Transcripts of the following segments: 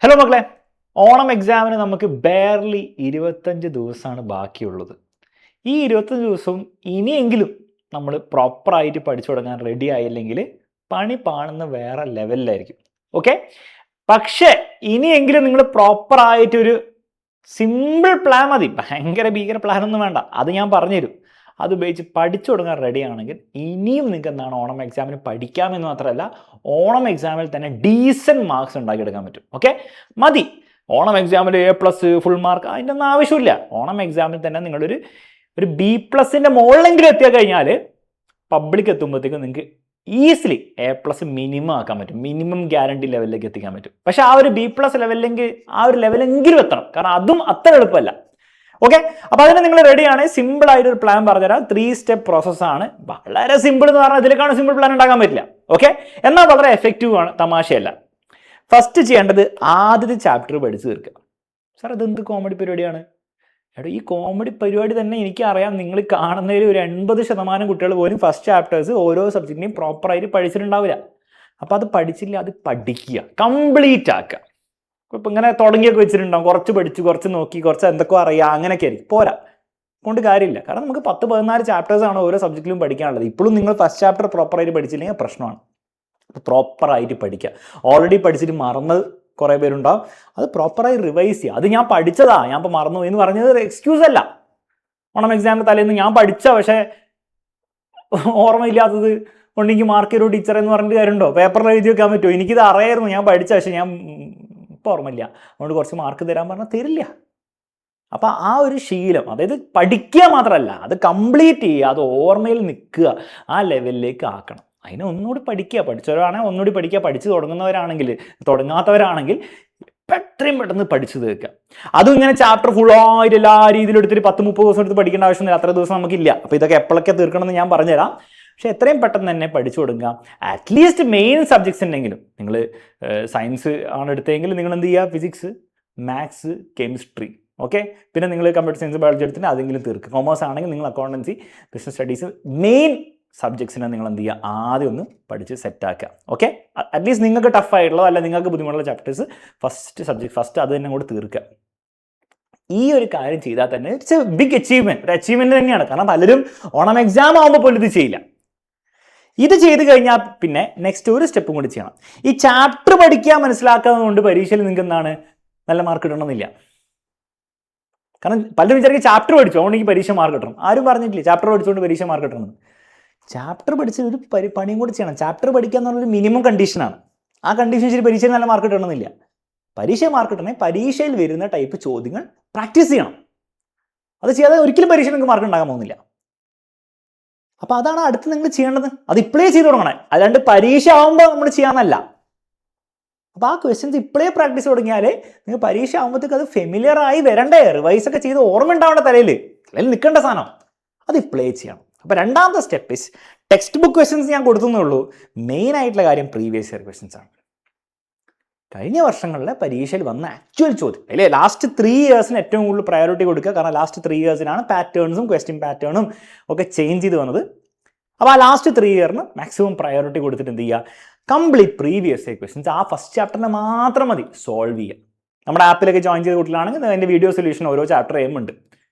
Hello മക്കളെ, ഓണം എക്സാമിന് നമുക്ക് ബെയർലി 25 ദിവസമാണ് ബാക്കിയുള്ളത്. ഈ 25 ദിവസവും ഇനിയെങ്കിലും നമ്മൾ പ്രോപ്പറായിട്ട് പഠിച്ചു തുടങ്ങാൻ റെഡി ആയില്ലെങ്കിൽ പണി പാളുന്ന വേറെ ലെവലിലായിരിക്കും. ഓക്കെ, പക്ഷേ ഇനിയെങ്കിലും നിങ്ങൾ പ്രോപ്പറായിട്ടൊരു സിമ്പിൾ പ്ലാൻ മതി, ഭയങ്കര ഭീകര പ്ലാനൊന്നും വേണ്ട, അത് ഞാൻ പറഞ്ഞുതരും. അത് ഉപയോഗിച്ച് പഠിച്ചു തുടങ്ങാൻ റെഡി ആണെങ്കിൽ ഇനിയും നിങ്ങൾക്ക് എന്താണ് ഓണം എക്സാമിന് പഠിക്കാമെന്ന് മാത്രമല്ല ഓണം എക്സാമിൽ തന്നെ ഡീസൻറ്റ് മാർക്സ് ഉണ്ടാക്കിയെടുക്കാൻ പറ്റും. ഓക്കെ, മതി ഓണം എക്സാമിൽ A+ ഫുൾ മാർക്ക് അതിൻ്റെ ഒന്നും ആവശ്യമില്ല. ഓണം എക്സാമിൽ തന്നെ നിങ്ങളൊരു B+ൻ്റെ മുകളിലെങ്കിലും എത്തിയാൽ കഴിഞ്ഞാൽ പബ്ലിക് എത്തുമ്പോഴത്തേക്കും നിങ്ങൾക്ക് ഈസിലി A+ മിനിമം ആക്കാൻ പറ്റും, മിനിമം ഗ്യാരണ്ടി ലെവലിലേക്ക് എത്തിക്കാൻ പറ്റും. പക്ഷേ ആ ഒരു B+ ലെവലിലെങ്കിൽ ആ ഒരു ലെവലെങ്കിലും എത്തണം, കാരണം അതും അത്ര എളുപ്പമല്ല. ഓക്കെ, അപ്പോൾ അതിന് നിങ്ങൾ റെഡിയാണ്. സിമ്പിൾ ആയിട്ട് ഒരു പ്ലാൻ പറഞ്ഞുതരാം. 3 സ്റ്റെപ്പ് പ്രോസസ്സാണ്. വളരെ സിമ്പിൾ എന്ന് പറഞ്ഞാൽ ഇതിലേക്കാണ് സിമ്പിൾ പ്ലാൻ ഉണ്ടാക്കാൻ പറ്റില്ല. ഓക്കെ, എന്നാൽ വളരെ എഫക്റ്റീവ് ആണ്, തമാശയല്ല. ഫസ്റ്റ് ചെയ്യേണ്ടത് ആദ്യത്തെ ചാപ്റ്റർ പഠിച്ചു തീർക്കുക. സാർ ഇതെന്ത് കോമഡി പരിപാടിയാണ്? എടാ, ഈ കോമഡി പരിപാടി തന്നെ എനിക്കറിയാം. നിങ്ങൾ കാണുന്നതിൽ ഒരു 80% കുട്ടികൾ പോലും ഫസ്റ്റ് ചാപ്റ്റേഴ്സ് ഓരോ സബ്ജക്റ്റിനെയും പ്രോപ്പറായിട്ട് പഠിച്ചിട്ടുണ്ടാവില്ല. അപ്പോൾ അത് പഠിച്ചില്ല, അത് പഠിക്കുക, കംപ്ലീറ്റ് ആക്കുക. ഇപ്പം ഇങ്ങനെ തുടങ്ങിയൊക്കെ വെച്ചിട്ടുണ്ടാവും, കുറച്ച് പഠിച്ചു, കുറച്ച് നോക്കി, കുറച്ച് എന്തൊക്കെ അറിയാം, അങ്ങനെയൊക്കെ ആയിരിക്കും. പോരാ, കൊണ്ട് കാര്യമില്ല. കാരണം നമുക്ക് 10-14 ചാപ്റ്റേഴ്സാണ് ഓരോ സബ്ജക്റ്റിലും പഠിക്കാനുള്ളത്. ഇപ്പോഴും നിങ്ങൾ ഫസ്റ്റ് ചാപ്റ്റർ പ്രോപ്പറായിട്ട് പഠിച്ചില്ലെങ്കിൽ പ്രശ്നമാണ്. അപ്പോൾ പ്രോപ്പറായിട്ട് പഠിക്കുക. ഓൾറെഡി പഠിച്ചിട്ട് മറന്നത് കുറേ പേരുണ്ടാവും, അത് പ്രോപ്പറായി റിവൈസ് ചെയ്യുക. അത് ഞാൻ പഠിച്ചതാ, ഞാൻ ഇപ്പോൾ മറന്നു എന്ന് പറഞ്ഞത് എക്സ്ക്യൂസ് അല്ല. ഓണം എക്സാമിൻ്റെ തലേന്ന് ഞാൻ പഠിച്ച പക്ഷേ ഓർമ്മയില്ലാത്തത് കൊണ്ട് എനിക്ക് മാർക്ക് തരുമോ ടീച്ചർ എന്ന് പറഞ്ഞിട്ട് കാര്യമുണ്ടോ? പേപ്പറിൽ എഴുതി വെക്കാൻ പറ്റുമോ? എനിക്കിത് അറിയായിരുന്നു, ഞാൻ പഠിച്ച, പക്ഷേ ഞാൻ ഇപ്പോൾ ഓർമ്മയില്ല, അതുകൊണ്ട് കുറച്ച് മാർക്ക് തരാൻ പറഞ്ഞാൽ തരില്ല. അപ്പോൾ ആ ഒരു ശീലം, അതായത് പഠിക്കുക മാത്രമല്ല, അത് കംപ്ലീറ്റ് ചെയ്യുക, അത് ഓർമ്മയിൽ നിൽക്കുക, ആ ലെവലിലേക്ക് ആക്കണം. അതിനെ ഒന്നുകൂടി പഠിക്കുക. പഠിച്ചവരാണെങ്കിൽ ഒന്നുകൂടി പഠിക്കുക, പഠിച്ച് തുടങ്ങാത്തവരാണെങ്കിൽ എത്രയും പെട്ടെന്ന് പഠിച്ചു തീർക്കുക. അതും ഇങ്ങനെ ചാപ്റ്റർ ഫുള്ളായിട്ട് എല്ലാ രീതിയിലും എടുത്തിട്ട് 10-30 ദിവസം എടുത്ത് പഠിക്കേണ്ട ആവശ്യമില്ല, അത്ര ദിവസം നമുക്കില്ല. അപ്പോൾ ഇതൊക്കെ എപ്പോഴൊക്കെ തീർക്കണമെന്ന് ഞാൻ പറഞ്ഞുതരാം. പക്ഷേ എത്രയും പെട്ടെന്ന് തന്നെ പഠിച്ചു കൊടുക്കുക. അറ്റ്ലീസ്റ്റ് മെയിൻ സബ്ജക്ട്സ് ഉണ്ടെങ്കിലും, നിങ്ങൾ സയൻസ് ആണ് എടുത്തതെങ്കിൽ നിങ്ങൾ എന്ത് ചെയ്യുക, ഫിസിക്സ്, മാത്സ്, കെമിസ്ട്രി, ഓക്കെ, പിന്നെ നിങ്ങൾ കമ്പ്യൂട്ടർ സയൻസ്, ബയോളജി എടുത്തിട്ട് അതെങ്കിലും തീർക്കുക. കൊമേഴ്സ് ആണെങ്കിൽ നിങ്ങൾ അക്കൗണ്ടൻസി, ബിസിനസ് സ്റ്റഡീസ്, മെയിൻ സബ്ജക്ട്സിനെ നിങ്ങൾ എന്ത് ചെയ്യുക, ആദ്യം ഒന്ന് പഠിച്ച് സെറ്റാക്കുക. ഓക്കെ, അറ്റ്ലീസ്റ്റ് നിങ്ങൾക്ക് ടഫായിട്ടുള്ളതോ അല്ല നിങ്ങൾക്ക് ബുദ്ധിമുട്ടുള്ള ചാപ്റ്റേഴ്സ് ഫസ്റ്റ് അത് തന്നെ കൂടെ തീർക്കുക. ഈ ഒരു കാര്യം ചെയ്താൽ തന്നെ ഇറ്റ്സ് എ ബിഗ് അച്ചീവ്മെൻറ്റ്, ഒരു അച്ചീവ്മെൻറ്റ് തന്നെയാണ്. കാരണം പലരും ഓണം എക്സാം ആകുമ്പോൾ പോലും ഇത് ചെയ്യില്ല. ഇത് ചെയ്ത് കഴിഞ്ഞാൽ പിന്നെ നെക്സ്റ്റ് ഒരു സ്റ്റെപ്പും കൂടി ചെയ്യണം. ഈ ചാപ്റ്റർ പഠിക്കുക, മനസ്സിലാക്കുന്നത് കൊണ്ട് പരീക്ഷയിൽ നിങ്ങൾക്ക് എന്താണ് നല്ല മാർക്ക് കിട്ടണമെന്നില്ല. കാരണം പലരും വിചാരിക്കും ചാപ്റ്റർ പഠിച്ചു അതുകൊണ്ട് എനിക്ക് പരീക്ഷ മാർക്ക് കിട്ടണം. ആരും പറഞ്ഞിട്ടില്ല ചാപ്റ്റർ പഠിച്ചുകൊണ്ട് പരീക്ഷ മാർക്ക് കിട്ടണം. ചാപ്റ്റർ പഠിച്ച് ഒരു പണിയും കൂടി ചെയ്യണം. ചാപ്റ്റർ പഠിക്കുക എന്നുള്ളൊരു മിനിമം കണ്ടീഷനാണ്. ആ കണ്ടീഷൻ ശരി പരീക്ഷയിൽ നല്ല മാർക്ക് കിട്ടണമെന്നില്ല. പരീക്ഷ മാർക്ക് കിട്ടണമെങ്കിൽ പരീക്ഷയിൽ വരുന്ന ടൈപ്പ് ചോദ്യങ്ങൾ പ്രാക്ടീസ് ചെയ്യണം. അത് ചെയ്യാതെ ഒരിക്കലും പരീക്ഷ നിങ്ങൾക്ക് മാർക്ക് ഉണ്ടാകാൻ പോകുന്നില്ല. അപ്പോൾ അതാണ് അടുത്ത് നിങ്ങൾ ചെയ്യേണ്ടത്. അത് ഇപ്പോഴേ ചെയ്ത് തുടങ്ങണേ, അല്ലാണ്ട് പരീക്ഷ ആകുമ്പോൾ നമ്മൾ ചെയ്യാമെന്നല്ല. അപ്പോൾ ആ ക്വസ്റ്റ്യൻസ് ഇപ്പോഴേ പ്രാക്ടീസ് തുടങ്ങിയാലേ നിങ്ങൾ പരീക്ഷ ആകുമ്പോഴത്തേക്ക് അത് ഫെമിലിയർ ആയി വരണ്ടേ, റിവൈസൊക്കെ ചെയ്ത് ഓർമ്മ ഉണ്ടാവേണ്ട തലയിൽ നിൽക്കേണ്ട സാധനം, അത് ഇപ്പോഴേ ചെയ്യണം. അപ്പോൾ രണ്ടാമത്തെ step is text book questions ഞാൻ കൊടുത്തേ ഉള്ളൂ. മെയിൻ ആയിട്ടുള്ള കാര്യം പ്രീവിയസ് ഇയർ ക്വസ്റ്റ്യൻസ് ആണ്. കഴിഞ്ഞ വർഷങ്ങളിലെ പരീക്ഷയിൽ വന്ന ആക്ച്വൽ ചോദ്യം അല്ലേ, ലാസ്റ്റ് 3 ഇയേഴ്സിന് ഏറ്റവും കൂടുതൽ പ്രയോറിറ്റി കൊടുക്കുക. കാരണം ലാസ്റ്റ് 3 ഇയേഴ്സിനാണ് പാറ്റേൺസും ക്വസ്റ്റ്യൻ പാറ്റേണും ഒക്കെ ചേഞ്ച് ചെയ്ത് വന്നത്. അപ്പോൾ ആ ലാസ്റ്റ് 3 ഇയറിന് മാക്സിമം പ്രയോറിറ്റി കൊടുത്തിട്ട് എന്ത് ചെയ്യുക, കംപ്ലീറ്റ് പ്രീവിയസ് ഇയർ ക്വസ്റ്റ്യൻസ് ആ ഫസ്റ്റ് ചാപ്റ്ററിന് മാത്രം മതി സോൾവ് ചെയ്യുക. നമ്മുടെ ആപ്പിലൊക്കെ ജോയിൻ ചെയ്ത കുട്ടികളാണെങ്കിൽ അതിൻ്റെ വീഡിയോ സൊല്യൂഷൻ ഓരോ ചാപ്റ്റർ ഉണ്ട്.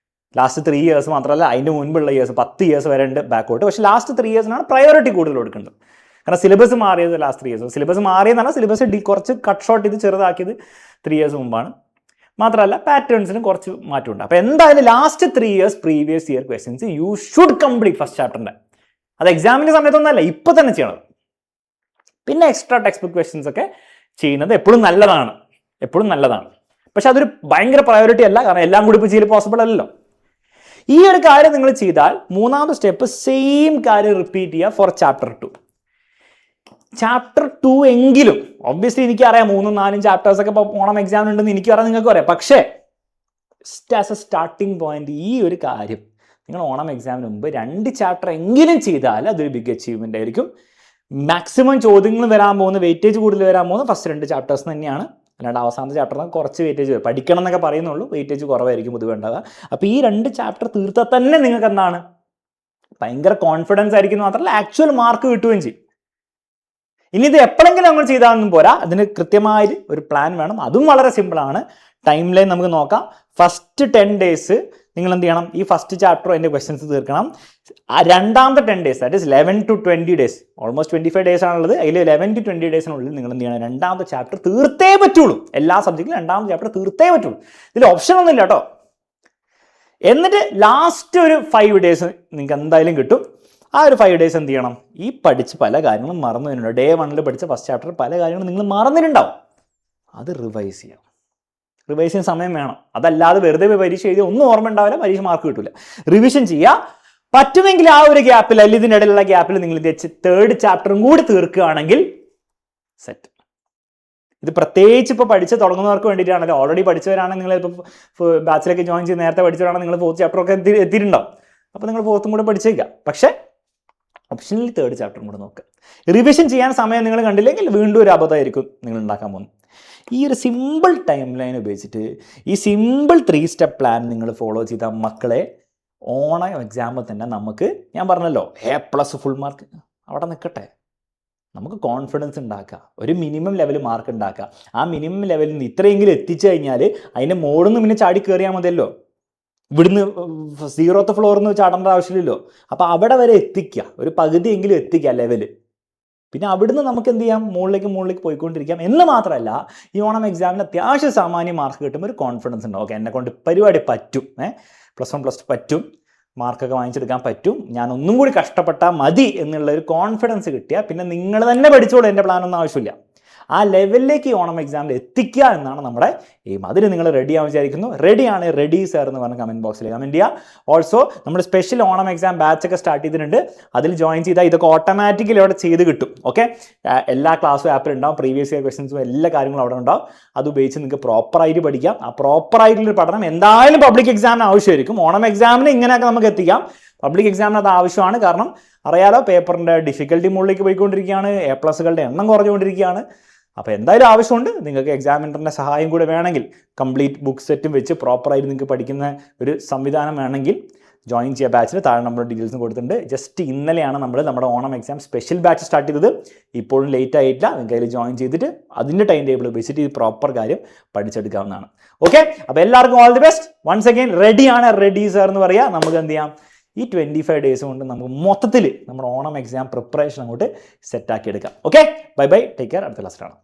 ലാസ്റ്റ് 3 ഇയേഴ്സ് മാത്രമല്ല, അതിൻ്റെ മുൻപുള്ള ഇയേഴ്സ് 10 ഇയേഴ്സ് വരെ ഉണ്ട് ബാക്കോട്ട്. പക്ഷേ ലാസ്റ്റ് 3 ഇയേഴ്സിനാണ് പ്രയോറിറ്റി കൂടുതൽ കൊടുക്കേണ്ടത്. കാരണം സിലബസ് മാറിയത് ലാസ്റ്റ് 3 ഇയേഴ്സ്. സിലബസ് മാറിയെന്നല്ല, സിലബസ് കുറച്ച് കട്ട് ഷോട്ട് ചെയ്ത് ചെറുതാക്കിയത് 3 ഇയേഴ്സ് മുമ്പാണ്. മാത്രമല്ല പാറ്റേൺസിനും കുറച്ച് മാറ്റമുണ്ട്. അപ്പോൾ എന്തായാലും last 3 years previous year questions you should complete first ചാപ്റ്ററിൻ്റെ. അത് എക്സാമിൻ്റെ സമയത്തൊന്നല്ല, ഇപ്പോൾ തന്നെ ചെയ്യണം. പിന്നെ എക്സ്ട്രാ ടെക്സ്റ്റ് ബുക്ക് ക്വസ്റ്റ്യൻസ് ഒക്കെ ചെയ്യുന്നത് എപ്പോഴും നല്ലതാണ്, പക്ഷെ അതൊരു ഭയങ്കര പ്രയോറിറ്റി അല്ല. കാരണം എല്ലാം കൂടി ഇപ്പോൾ ചെയ്യൽ പോസിബിൾ അല്ലല്ലോ. ഈ ഒരു കാര്യം നിങ്ങൾ ചെയ്താൽ മൂന്നാമത്തെ സ്റ്റെപ്പ് സെയിം കാര്യം റിപ്പീറ്റ് ചെയ്യുക ഫോർ ചാപ്റ്റർ 2. ചാപ്റ്റർ 2 എങ്കിലും ഒബ്വിയസ്ലി എനിക്കറിയാം 3-4 ചാപ്റ്റേഴ്സൊക്കെ ഇപ്പോൾ ഓണം എക്സാമിന് ഉണ്ടെന്ന് എനിക്കറിയാം, നിങ്ങൾക്ക് അറിയാം. പക്ഷേ ആസ് എ സ്റ്റാർട്ടിങ് പോയിന്റ് ഈ ഒരു കാര്യം നിങ്ങൾ ഓണം എക്സാമിന് മുമ്പ് 2 ചാപ്റ്റർ എങ്കിലും ചെയ്താൽ അതൊരു ബിഗ് അച്ചീവ്മെൻ്റ് ആയിരിക്കും. മാക്സിമം ചോദ്യങ്ങൾ വരാൻ പോകുന്ന, വെയിറ്റേജ് കൂടുതൽ വരാൻ പോകുന്ന ഫസ്റ്റ് 2 ചാപ്റ്റേഴ്സ് തന്നെയാണ്. അല്ലാണ്ട് അവസാനത്തെ ചാപ്റ്ററിന് കുറച്ച് വെയിറ്റേജ് പഠിക്കണം എന്നൊക്കെ പറയുന്നുള്ളൂ, വെയിറ്റേജ് കുറവായിരിക്കും പൊതുവെ ഉണ്ടാവുക. അപ്പോൾ ഈ 2 ചാപ്റ്റർ തീർത്താൽ തന്നെ നിങ്ങൾക്ക് എന്താണ് ഭയങ്കര കോൺഫിഡൻസ് ആയിരിക്കും, മാത്രമല്ല ആക്ച്വൽ മാർക്ക് കിട്ടുകയും ചെയ്യും. ഇനി ഇത് എപ്പോഴെങ്കിലും നമ്മൾ ചെയ്താലൊന്നും പോരാ, അതിന് കൃത്യമായൊരു ഒരു പ്ലാൻ വേണം. അതും വളരെ സിമ്പിളാണ്. ടൈം ലൈൻ നമുക്ക് നോക്കാം. ഫസ്റ്റ് 10 days നിങ്ങൾ എന്ത് ചെയ്യണം, ഈ ഫസ്റ്റ് ചാപ്റ്റർ അതിൻ്റെ ക്വസ്റ്റ്യൻസ് തീർക്കണം. രണ്ടാമത്തെ 10 days, that is 11 to 20 days, almost 25 days ആണുള്ളത്. അതിൽ 11 to 20 daysനുള്ളിൽ നിങ്ങൾ എന്ത് ചെയ്യണം, രണ്ടാമത്തെ ചാപ്റ്റർ തീർത്തേ പറ്റുള്ളൂ. എല്ലാ സബ്ജക്റ്റിലും രണ്ടാമത്തെ ചാപ്റ്റർ തീർത്തേ പറ്റുള്ളൂ. ഇതിൽ ഓപ്ഷൻ ഒന്നും ഇല്ല കേട്ടോ. എന്നിട്ട് ലാസ്റ്റ് ഒരു 5 days നിങ്ങൾക്ക് എന്തായാലും കിട്ടും. ആ ഒരു 5 days എന്ത് ചെയ്യണം, ഈ പഠിച്ച് പല കാര്യങ്ങളും മറന്നു വരുന്നുണ്ടോ, Day 1 പഠിച്ച ഫസ്റ്റ് ചാപ്റ്റർ പല കാര്യങ്ങളും നിങ്ങൾ മറന്നിട്ടുണ്ടാവും. അത് റിവൈസ് ചെയ്യാം. റിവൈസ് ചെയ്യാൻ സമയം വേണം. അതല്ലാതെ വെറുതെ പരീക്ഷ എഴുതി ഒന്നും ഓർമ്മ ഉണ്ടാവില്ല, പരീക്ഷ മാർക്ക് കിട്ടില്ല. റിവിഷൻ ചെയ്യുക. പറ്റുമെങ്കിൽ ആ ഒരു ഗ്യാപ്പിൽ അല്ലെങ്കിൽ ഇതിൻ്റെ ഇടയിലുള്ള ഗ്യാപ്പിൽ നിങ്ങൾ തേർഡ് ചാപ്റ്ററും കൂടി തീർക്കുകയാണെങ്കിൽ സെറ്റ്. ഇത് പ്രത്യേകിച്ച് ഇപ്പോൾ പഠിച്ച് തുടങ്ങുന്നവർക്ക് വേണ്ടിയിട്ടാണല്ലോ. ഓൾറെഡി പഠിച്ചവരാണെങ്കിൽ നിങ്ങൾ ഇപ്പോൾ ബാച്ചിലൊക്കെ ജോയിൻ ചെയ്ത് നേരത്തെ പഠിച്ചവരാണെങ്കിൽ നിങ്ങൾ 4th ചാപ്റ്ററൊക്കെ എത്തിയിട്ടുണ്ടാവും. അപ്പോൾ നിങ്ങൾ 4th കൂടെ പഠിച്ചേക്കാം. പക്ഷേ ഓപ്ഷനിൽ തേർഡ് ചാപ്റ്ററും കൂടെ നോക്കുക. റിവിഷൻ ചെയ്യാൻ സമയം നിങ്ങൾ കണ്ടില്ലെങ്കിൽ വീണ്ടും ഒരു അബദ്ധമായിരിക്കും നിങ്ങൾ ഉണ്ടാക്കാൻ പോകുന്നത്. ഈ ഒരു സിമ്പിൾ ടൈം ലൈൻ ഉപയോഗിച്ചിട്ട് ഈ സിമ്പിൾ 3 step പ്ലാൻ നിങ്ങൾ ഫോളോ ചെയ്ത മക്കളെ, ഓണം എക്സാമിൽ തന്നെ നമുക്ക്, ഞാൻ പറഞ്ഞല്ലോ A+ ഫുൾ മാർക്ക് അവിടെ നിൽക്കട്ടെ, നമുക്ക് കോൺഫിഡൻസ് ഉണ്ടാക്കുക, ഒരു മിനിമം ലെവൽ മാർക്ക് ഉണ്ടാക്കുക. ആ മിനിമം ലെവലിൽ നിന്ന് ഇത്രയെങ്കിലും എത്തിച്ചു കഴിഞ്ഞാൽ അതിൻ്റെ മുകളിൽ നിന്ന് പിന്നെ ചാടി കയറിയാൽ മതിയല്ലോ. ഇവിടുന്ന് 0th ഫ്ലോറിൽ നിന്ന് ചാടേണ്ട ആവശ്യമില്ലല്ലോ. അപ്പോൾ അവിടെ വരെ എത്തിക്കുക, ഒരു പകുതിയെങ്കിലും എത്തിക്കുക ലെവല്. പിന്നെ അവിടുന്ന് നമുക്ക് എന്ത് ചെയ്യാം, മുകളിലേക്ക് പോയിക്കൊണ്ടിരിക്കാം. എന്ന് മാത്രമല്ല, ഈ ഓണം എക്സാമിന് അത്യാവശ്യം സാമാന്യ മാർക്ക് കിട്ടുമ്പോൾ ഒരു കോൺഫിഡൻസ് ഉണ്ടാവും. ഓക്കെ, എന്നെ കൊണ്ട് പരിപാടി പറ്റും, +1 +2 പറ്റും, മാർക്കൊക്കെ വാങ്ങിച്ചെടുക്കാൻ പറ്റും, ഞാൻ ഒന്നും കൂടി കഷ്ടപ്പെട്ടാൽ മതി എന്നുള്ള ഒരു കോൺഫിഡൻസ് കിട്ടിയാൽ പിന്നെ നിങ്ങൾ തന്നെ പഠിച്ചോളൂ, എൻ്റെ പ്ലാനൊന്നും ആവശ്യമില്ല. ആ ലെവലിലേക്ക് ഈ ഓണം എക്സാമിൽ എത്തിക്കുക എന്നാണ് നമ്മുടെ എയിം. അതിന് നിങ്ങൾ റെഡി ആവാൻ വിചാരിക്കുന്നു. റെഡിയാണ്, റെഡി സാർ എന്ന് പറഞ്ഞ കമൻറ്റ് ബോക്സിൽ കമൻറ്റ് ചെയ്യുക. ഓൾസോ നമ്മുടെ സ്പെഷ്യൽ ഓണം എക്സാം ബാച്ചൊക്കെ സ്റ്റാർട്ട് ചെയ്തിട്ടുണ്ട്. അതിൽ ജോയിൻ ചെയ്താൽ ഇതൊക്കെ ഓട്ടോമാറ്റിക്കലി അവിടെ ചെയ്ത് കിട്ടും. ഓക്കെ, എല്ലാ ക്ലാസ്സും ആപ്പിൽ ഉണ്ടാവും, പ്രീവിയസ് ഇയർ ക്വസ്റ്റൻസും എല്ലാ കാര്യങ്ങളും അവിടെ ഉണ്ടാവും. അത് ഉപയോഗിച്ച് നിങ്ങൾക്ക് പ്രോപ്പറായിട്ട് പഠിക്കാം. ആ പ്രോപ്പറായിട്ടുള്ളൊരു പഠനം എന്തായാലും പബ്ലിക് എക്സാമിന് ആവശ്യമായിരിക്കും. ഓണം എക്സാമിന് ഇങ്ങനെയൊക്കെ നമുക്ക് എത്തിക്കാം, പബ്ലിക് എക്സാമിന് അത് ആവശ്യമാണ്. കാരണം അറിയാലോ, പേപ്പറിൻ്റെ ഡിഫിക്കൽട്ടി മുകളിലേക്ക് പോയിക്കൊണ്ടിരിക്കുകയാണ്, A+കളുടെ എണ്ണം കുറഞ്ഞുകൊണ്ടിരിക്കുകയാണ്. അപ്പോൾ എന്തായാലും ആവശ്യമുണ്ട്. നിങ്ങൾക്ക് എക്സാമിനറിൻ്റെ സഹായം കൂടെ വേണമെങ്കിൽ, കംപ്ലീറ്റ് ബുക്ക് സെറ്റും വെച്ച് പ്രോപ്പറായിട്ട് നിങ്ങൾക്ക് പഠിക്കുന്ന ഒരു സംവിധാനം വേണമെങ്കിൽ ജോയിൻ ചെയ്യുക ബാച്ചിൽ. താഴെ നമ്മുടെ ഡീറ്റെയിൽസും കൊടുത്തിട്ടുണ്ട്. ജസ്റ്റ് ഇന്നലെയാണ് നമ്മുടെ Onam exam special batch start ചെയ്തത്. ഇപ്പോഴും ലേറ്റ് ആയിട്ടില്ല. നിങ്ങൾക്ക് അതിൽ ജോയിൻ ചെയ്തിട്ട് അതിൻ്റെ ടൈം ടേബിൾ ഉപയോഗിച്ചിട്ട് ഈ പ്രോപ്പർ കാര്യം പഠിച്ചെടുക്കാവുന്നതാണ്. ഓക്കെ, അപ്പോൾ എല്ലാവർക്കും all the best. Once again റെഡിയാണ്, റെഡി സാർ എന്ന് പറയുക. നമുക്ക് എന്ത് ചെയ്യാം, ഈ 25 days കൊണ്ട് നമുക്ക് മൊത്തത്തിൽ നമ്മുടെ ഓണം എക്സാം പ്രിപ്പറേഷൻ അങ്ങോട്ട് സെറ്റാക്കി എടുക്കാം. Okay, bye bye, take care. അടുത്ത ക്ലാസ്സിലാണ്.